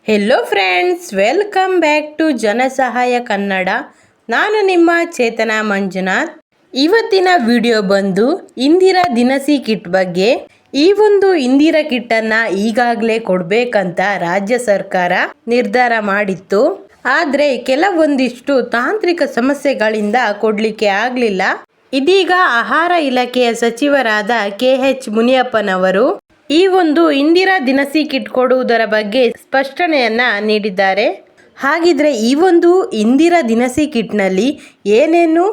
Hello friends, welcome back to Janasahaya Kannada. ನಾನು ನಿಮ್ಮ ಚೇತನ ಮಂಜುನಾಥ್. ಇವತ್ತಿನ ವಿಡಿಯೋ ಬಂದು ಇಂದಿರಾ ದಿನಸಿ ಕಿಟ್ ಬಗ್ಗೆ. ಈ ಒಂದು ಇಂದಿರಾ ಕಿಟ್ಟನ್ನು ಈಗಾಗಲೇ ಕೊಡಬೇಕಂತ ರಾಜ್ಯ ಸರ್ಕಾರ ನಿರ್ಧಾರ ಮಾಡಿತ್ತು. ಆದರೆ ಕೆಲವೊಂದಿಷ್ಟು ತಾಂತ್ರಿಕ ಸಮಸ್ಯೆಗಳಿಂದ ಕೊಡಲಿಕ್ಕೆ ಆಗಲಿಲ್ಲ. ಇದೀಗ ಆಹಾರ ಇಲಾಖೆಯ ಸಚಿವರಾದ KH ಮುನಿಯಪ್ಪನವರು ಈ ಒಂದು ಇಂದಿರಾ ದಿನಸಿ ಕಿಟ್ ಕೊಡುವುದರ ಬಗ್ಗೆ ಸ್ಪಷ್ಟನೆಯನ್ನ ನೀಡಿದ್ದಾರೆ. ಹಾಗಿದ್ರೆ ಈ ಒಂದು ಇಂದಿರಾ ದಿನಸಿ ಕಿಟ್ನಲ್ಲಿ ಏನೇನು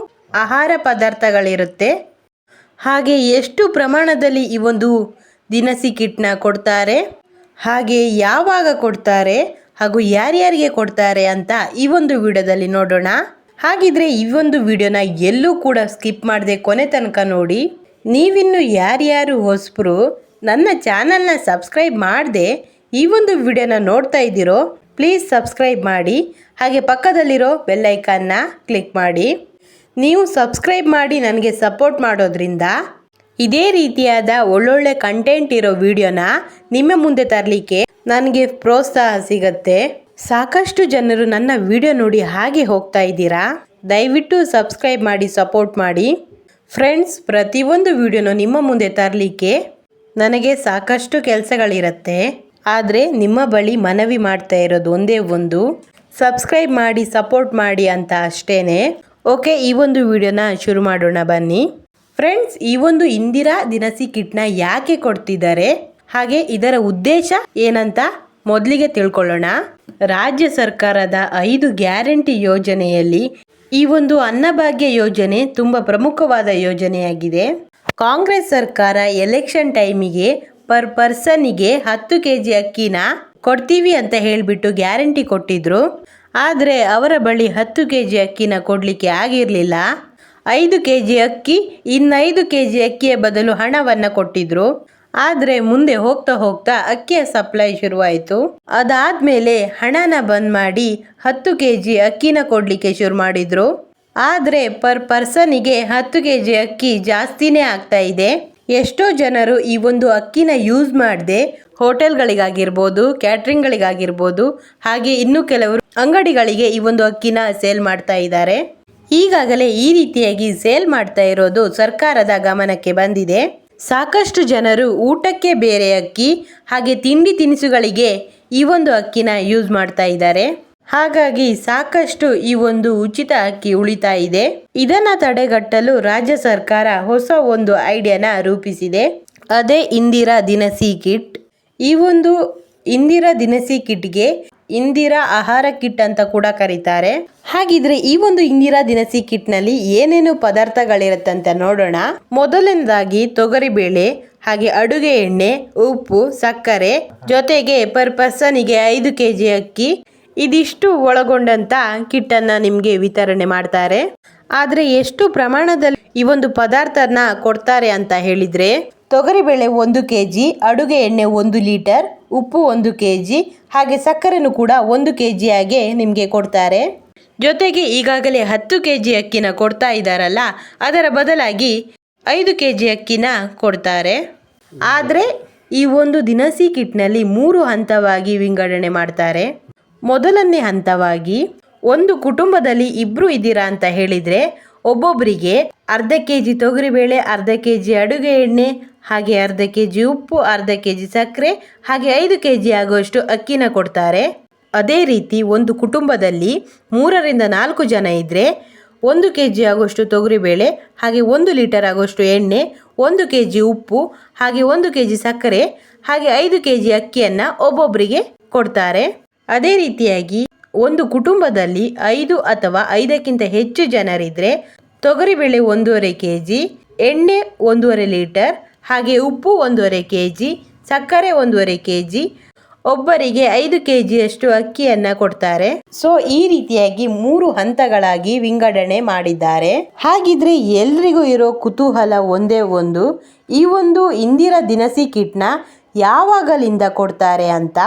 ಆಹಾರ ಪದಾರ್ಥಗಳಿರುತ್ತೆ, ಹಾಗೆ ಎಷ್ಟು ಪ್ರಮಾಣದಲ್ಲಿ ಈ ಒಂದು ದಿನಸಿ ಕಿಟ್ನ ಕೊಡ್ತಾರೆ, ಹಾಗೆ ಯಾವಾಗ ಕೊಡ್ತಾರೆ ಹಾಗೂ ಯಾರ್ಯಾರಿಗೆ ಕೊಡ್ತಾರೆ ಅಂತ ಈ ಒಂದು ವಿಡಿಯೋದಲ್ಲಿ ನೋಡೋಣ. ಹಾಗಿದ್ರೆ ಈ ಒಂದು ವಿಡಿಯೋನ ಎಲ್ಲೂ ಕೂಡ ಸ್ಕಿಪ್ ಮಾಡದೆ ಕೊನೆ ತನಕ ನೋಡಿ. ನೀವಿನ್ನು ಯಾರ್ಯಾರು ಹೊಸಬರು ನನ್ನ ಚಾನಲ್ನ ಸಬ್ಸ್ಕ್ರೈಬ್ ಮಾಡದೆ ಈ ಒಂದು ವಿಡಿಯೋನ ನೋಡ್ತಾ ಇದ್ದೀರೋ ಪ್ಲೀಸ್ ಸಬ್ಸ್ಕ್ರೈಬ್ ಮಾಡಿ, ಹಾಗೆ ಪಕ್ಕದಲ್ಲಿರೋ ಬೆಲ್ ಐಕಾನ್ನ ಕ್ಲಿಕ್ ಮಾಡಿ. ನೀವು ಸಬ್ಸ್ಕ್ರೈಬ್ ಮಾಡಿ ನನಗೆ ಸಪೋರ್ಟ್ ಮಾಡೋದ್ರಿಂದ ಇದೇ ರೀತಿಯಾದ ಒಳ್ಳೊಳ್ಳೆ ಕಂಟೆಂಟ್ ಇರೋ ವಿಡಿಯೋನ ನಿಮ್ಮ ಮುಂದೆ ತರಲಿಕ್ಕೆ ನನಗೆ ಪ್ರೋತ್ಸಾಹ ಸಿಗತ್ತೆ. ಸಾಕಷ್ಟು ಜನರು ನನ್ನ ವಿಡಿಯೋ ನೋಡಿ ಹಾಗೆ ಹೋಗ್ತಾ ಇದ್ದೀರಾ. ದಯವಿಟ್ಟು ಸಬ್ಸ್ಕ್ರೈಬ್ ಮಾಡಿ ಸಪೋರ್ಟ್ ಮಾಡಿ ಫ್ರೆಂಡ್ಸ್. ಪ್ರತಿಯೊಂದು ವಿಡಿಯೋನ ನಿಮ್ಮ ಮುಂದೆ ತರಲಿಕ್ಕೆ ನನಗೆ ಸಾಕಷ್ಟು ಕೆಲಸಗಳಿರುತ್ತೆ. ಆದರೆ ನಿಮ್ಮ ಬಳಿ ಮನವಿ ಮಾಡ್ತಾ ಇರೋದು ಒಂದೇ ಒಂದು, ಸಬ್ಸ್ಕ್ರೈಬ್ ಮಾಡಿ ಸಪೋರ್ಟ್ ಮಾಡಿ ಅಂತ ಅಷ್ಟೇ. ಓಕೆ, ಈ ಒಂದು ವಿಡಿಯೋನ ಶುರು ಮಾಡೋಣ ಬನ್ನಿ ಫ್ರೆಂಡ್ಸ್. ಈ ಒಂದು ಇಂದಿರಾ ದಿನಸಿ ಕಿಟ್ನ ಯಾಕೆ ಕೊಡ್ತಿದ್ದಾರೆ, ಹಾಗೆ ಇದರ ಉದ್ದೇಶ ಏನಂತ ಮೊದಲಿಗೆ ತಿಳ್ಕೊಳ್ಳೋಣ. ರಾಜ್ಯ ಸರ್ಕಾರದ 5 ಗ್ಯಾರಂಟಿ ಯೋಜನೆಯಲ್ಲಿ ಈ ಒಂದು ಅನ್ನಭಾಗ್ಯ ಯೋಜನೆ ತುಂಬ ಪ್ರಮುಖವಾದ ಯೋಜನೆಯಾಗಿದೆ. ಕಾಂಗ್ರೆಸ್ ಸರ್ಕಾರ ಎಲೆಕ್ಷನ್ ಟೈಮಿಗೆ ಪರ್ ಪರ್ಸನ್ನಿಗೆ 10 kg ಅಕ್ಕಿನ ಕೊಡ್ತೀವಿ ಅಂತ ಹೇಳಿಬಿಟ್ಟು ಗ್ಯಾರಂಟಿ ಕೊಟ್ಟಿದ್ರು. ಆದರೆ ಅವರ ಬಳಿ 10 kg ಅಕ್ಕಿನ ಕೊಡಲಿಕ್ಕೆ ಆಗಿರಲಿಲ್ಲ. 5 kg ಅಕ್ಕಿ, ಇನ್ನು 5 kg ಅಕ್ಕಿಯ ಬದಲು ಹಣವನ್ನು ಕೊಟ್ಟಿದ್ರು. ಆದರೆ ಮುಂದೆ ಹೋಗ್ತಾ ಹೋಗ್ತಾ ಅಕ್ಕಿಯ ಸಪ್ಲೈ ಶುರುವಾಯಿತು. ಅದಾದಮೇಲೆ ಹಣನ ಬಂದ್ ಮಾಡಿ 10 kg ಅಕ್ಕಿನ ಕೊಡಲಿಕ್ಕೆ ಶುರು ಮಾಡಿದರು. ಆದರೆ ಪರ್ ಪರ್ಸನಿಗೆ 10 kg ಅಕ್ಕಿ ಜಾಸ್ತಿನೇ ಆಗ್ತಾ ಇದೆ. ಎಷ್ಟೋ ಜನರು ಈ ಒಂದು ಅಕ್ಕಿನ ಯೂಸ್ ಮಾಡದೆ ಹೋಟೆಲ್ಗಳಿಗಾಗಿರ್ಬೋದು, ಕ್ಯಾಟ್ರಿಂಗ್ಗಳಿಗಾಗಿರ್ಬೋದು, ಹಾಗೆ ಇನ್ನು ಕೆಲವರು ಅಂಗಡಿಗಳಿಗೆ ಈ ಒಂದು ಅಕ್ಕಿನ ಸೇಲ್ ಮಾಡ್ತಾ ಇದ್ದಾರೆ. ಈಗಾಗಲೇ ಈ ರೀತಿಯಾಗಿ ಸೇಲ್ ಮಾಡ್ತಾ ಇರೋದು ಸರ್ಕಾರದ ಗಮನಕ್ಕೆ ಬಂದಿದೆ. ಸಾಕಷ್ಟು ಜನರು ಊಟಕ್ಕೆ ಬೇರೆ ಅಕ್ಕಿ, ಹಾಗೆ ತಿಂಡಿ ತಿನಿಸುಗಳಿಗೆ ಈ ಒಂದು ಅಕ್ಕಿನ ಯೂಸ್ ಮಾಡ್ತಾ ಇದ್ದಾರೆ. ಹಾಗಾಗಿ ಸಾಕಷ್ಟು ಈ ಒಂದು ಉಚಿತ ಅಕ್ಕಿ ಉಳಿತಾ ಇದೆ. ಇದನ್ನು ತಡೆಗಟ್ಟಲು ರಾಜ್ಯ ಸರ್ಕಾರ ಹೊಸ ಒಂದು ಐಡಿಯಾನ ರೂಪಿಸಿದೆ. ಅದೇ ಇಂದಿರಾ ದಿನಸಿ ಕಿಟ್. ಈ ಒಂದು ಇಂದಿರಾ ದಿನಸಿ ಕಿಟ್ಗೆ ಇಂದಿರಾ ಆಹಾರ ಕಿಟ್ ಅಂತ ಕೂಡ ಕರೀತಾರೆ. ಹಾಗಿದ್ರೆ ಈ ಒಂದು ಇಂದಿರಾ ದಿನಸಿ ಕಿಟ್ನಲ್ಲಿ ಏನೇನು ಪದಾರ್ಥಗಳಿರುತ್ತೆ ಅಂತ ನೋಡೋಣ. ಮೊದಲನೇದಾಗಿ ತೊಗರಿಬೇಳೆ, ಹಾಗೆ ಅಡುಗೆ ಎಣ್ಣೆ, ಉಪ್ಪು, ಸಕ್ಕರೆ, ಜೊತೆಗೆ ಪರ್ ಪರ್ಸನಿಗೆ 5 kg ಅಕ್ಕಿ. ಇದಿಷ್ಟು ಒಳಗೊಂಡಂತ ಕಿಟ್ಟನ್ನು ನಿಮಗೆ ವಿತರಣೆ ಮಾಡ್ತಾರೆ. ಆದರೆ ಎಷ್ಟು ಪ್ರಮಾಣದಲ್ಲಿ ಈ ಒಂದು ಪದಾರ್ಥನ ಕೊಡ್ತಾರೆ ಅಂತ ಹೇಳಿದರೆ, ತೊಗರಿಬೇಳೆ 1 kg, ಅಡುಗೆ ಎಣ್ಣೆ 1 ಲೀಟರ್, ಉಪ್ಪು 1 kg, ಹಾಗೆ ಸಕ್ಕರೆನೂ ಕೂಡ 1 kg ಆಗಿ ನಿಮಗೆ ಕೊಡ್ತಾರೆ. ಜೊತೆಗೆ ಈಗಾಗಲೇ 10 kg ಅಕ್ಕಿನ ಕೊಡ್ತಾ ಇದ್ದಾರಲ್ಲ, ಅದರ ಬದಲಾಗಿ 5 kg ಅಕ್ಕಿನ ಕೊಡ್ತಾರೆ. ಆದರೆ ಈ ಒಂದು ದಿನಸಿ ಕಿಟ್ನಲ್ಲಿ 3 ಹಂತವಾಗಿ ವಿಂಗಡಣೆ ಮಾಡ್ತಾರೆ. ಮೊದಲನೇ ಹಂತವಾಗಿ, ಒಂದು ಕುಟುಂಬದಲ್ಲಿ ಇಬ್ಬರು ಇದ್ದೀರಾ ಅಂತ ಹೇಳಿದರೆ ಒಬ್ಬೊಬ್ಬರಿಗೆ ಅರ್ಧ kg ತೊಗರಿಬೇಳೆ, ಅರ್ಧ kg ಅಡುಗೆ ಎಣ್ಣೆ, ಹಾಗೆ ಅರ್ಧ kg ಉಪ್ಪು, ಅರ್ಧ kg ಸಕ್ಕರೆ, ಹಾಗೆ 5 kg ಆಗುವಷ್ಟು ಅಕ್ಕಿನ ಕೊಡ್ತಾರೆ. ಅದೇ ರೀತಿ ಒಂದು ಕುಟುಂಬದಲ್ಲಿ 3 ರಿಂದ 4 ಜನ ಇದ್ದರೆ 1 kg ಆಗುವಷ್ಟು ತೊಗರಿಬೇಳೆ, ಹಾಗೆ 1 ಲೀಟರ್ ಆಗುವಷ್ಟು ಎಣ್ಣೆ, 1 kg ಉಪ್ಪು, ಹಾಗೆ 1 kg ಸಕ್ಕರೆ, ಹಾಗೆ 5 kg ಅಕ್ಕಿಯನ್ನು ಒಬ್ಬೊಬ್ಬರಿಗೆ ಕೊಡ್ತಾರೆ. ಅದೇ ರೀತಿಯಾಗಿ ಒಂದು ಕುಟುಂಬದಲ್ಲಿ 5 ಅಥವಾ 5ಕ್ಕಿಂತ ಹೆಚ್ಚು ಜನರಿದ್ದರೆ ತೊಗರಿಬೇಳೆ 1.5 kg, ಎಣ್ಣೆ 1.5 ಲೀಟರ್, ಹಾಗೆ ಉಪ್ಪು 1.5 kg, ಸಕ್ಕರೆ 1.5 kg, ಒಬ್ಬರಿಗೆ 5 kg ಅಷ್ಟು ಅಕ್ಕಿಯನ್ನು ಕೊಡ್ತಾರೆ. ಸೊ ಈ ರೀತಿಯಾಗಿ 3 ಹಂತಗಳಾಗಿ ವಿಂಗಡಣೆ ಮಾಡಿದ್ದಾರೆ. ಹಾಗಿದ್ರೆ ಎಲ್ರಿಗೂ ಇರೋ ಕುತೂಹಲ ಒಂದೇ ಒಂದು, ಈ ಒಂದು ಇಂದಿರಾ ದಿನಸಿ ಕಿಟ್ನ ಯಾವಾಗಲಿಂದ ಕೊಡ್ತಾರೆ ಅಂತ.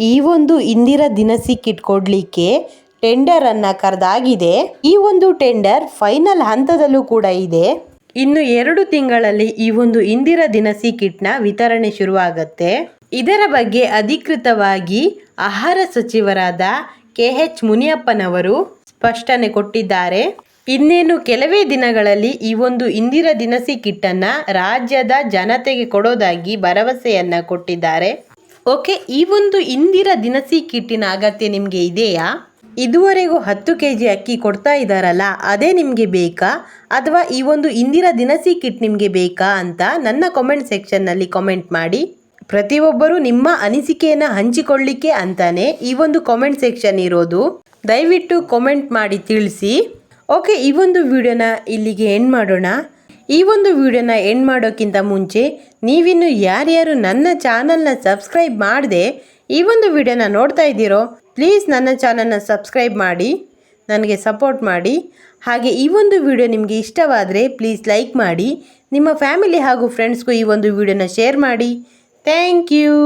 ಈ ಒಂದು ಇಂದಿರಾ ದಿನಸಿ ಕಿಟ್ ಕೊಡಲಿಕ್ಕೆ ಟೆಂಡರನ್ನು ಕರೆದಾಗಿದೆ. ಈ ಒಂದು ಟೆಂಡರ್ ಫೈನಲ್ ಹಂತದಲ್ಲೂ ಕೂಡ ಇದೆ. ಇನ್ನು 2 ತಿಂಗಳಲ್ಲಿ ಈ ಒಂದು ಇಂದಿರಾ ದಿನಸಿ ಕಿಟ್ನ ವಿತರಣೆ ಶುರುವಾಗತ್ತೆ. ಇದರ ಬಗ್ಗೆ ಅಧಿಕೃತವಾಗಿ ಆಹಾರ ಸಚಿವರಾದ KH ಮುನಿಯಪ್ಪನವರು ಸ್ಪಷ್ಟನೆ ಕೊಟ್ಟಿದ್ದಾರೆ. ಇನ್ನೇನು ಕೆಲವೇ ದಿನಗಳಲ್ಲಿ ಈ ಒಂದು ಇಂದಿರಾ ದಿನಸಿ ಕಿಟ್ಟನ್ನು ರಾಜ್ಯದ ಜನತೆಗೆ ಕೊಡೋದಾಗಿ ಭರವಸೆಯನ್ನು ಕೊಟ್ಟಿದ್ದಾರೆ. ಓಕೆ, ಈ ಒಂದು ಇಂದಿರಾ ದಿನಸಿ ಕಿಟ್ಟಿನ ಅಗತ್ಯ ನಿಮಗೆ ಇದೆಯಾ? ಇದುವರೆಗೂ 10 kg ಅಕ್ಕಿ ಕೊಡ್ತಾ ಇದ್ದಾರಲ್ಲ, ಅದೇ ನಿಮಗೆ ಬೇಕಾ ಅಥವಾ ಈ ಒಂದು ಇಂದಿರಾ ದಿನಸಿ ಕಿಟ್ ನಿಮಗೆ ಬೇಕಾ ಅಂತ ನನ್ನ ಕಾಮೆಂಟ್ ಸೆಕ್ಷನ್ನಲ್ಲಿ ಕಾಮೆಂಟ್ ಮಾಡಿ. ಪ್ರತಿಯೊಬ್ಬರು ನಿಮ್ಮ ಅನಿಸಿಕೆಯನ್ನು ಹಂಚಿಕೊಳ್ಳಿಕ್ಕೆ ಅಂತಾನೆ ಈ ಒಂದು ಕಾಮೆಂಟ್ ಸೆಕ್ಷನ್ ಇರೋದು. ದಯವಿಟ್ಟು ಕಾಮೆಂಟ್ ಮಾಡಿ ತಿಳಿಸಿ. ಓಕೆ, ಈ ಒಂದು ವಿಡಿಯೋನ ಇಲ್ಲಿಗೆ ಎಂಡ್ ಮಾಡೋಣ. ಈ ಒಂದು ವಿಡಿಯೋನ ಎಂಡ್ ಮಾಡೋಕ್ಕಿಂತ ಮುಂಚೆ ನೀವಿನ್ನು ಯಾರ್ಯಾರು ನನ್ನ ಚಾನಲ್ನ ಸಬ್ಸ್ಕ್ರೈಬ್ ಮಾಡದೆ ಈ ಒಂದು ವಿಡಿಯೋನ ನೋಡ್ತಾ ಇದ್ದೀರೋ ಪ್ಲೀಸ್ ನನ್ನ ಚಾನಲ್ನ ಸಬ್ಸ್ಕ್ರೈಬ್ ಮಾಡಿ, ನನಗೆ ಸಪೋರ್ಟ್ ಮಾಡಿ. ಹಾಗೆ ಈ ಒಂದು ವಿಡಿಯೋ ನಿಮಗೆ ಇಷ್ಟವಾದರೆ ಪ್ಲೀಸ್ ಲೈಕ್ ಮಾಡಿ, ನಿಮ್ಮ ಫ್ಯಾಮಿಲಿ ಹಾಗೂ ಫ್ರೆಂಡ್ಸ್ಗೂ ಈ ಒಂದು ವಿಡಿಯೋನ ಶೇರ್ ಮಾಡಿ. Thank you.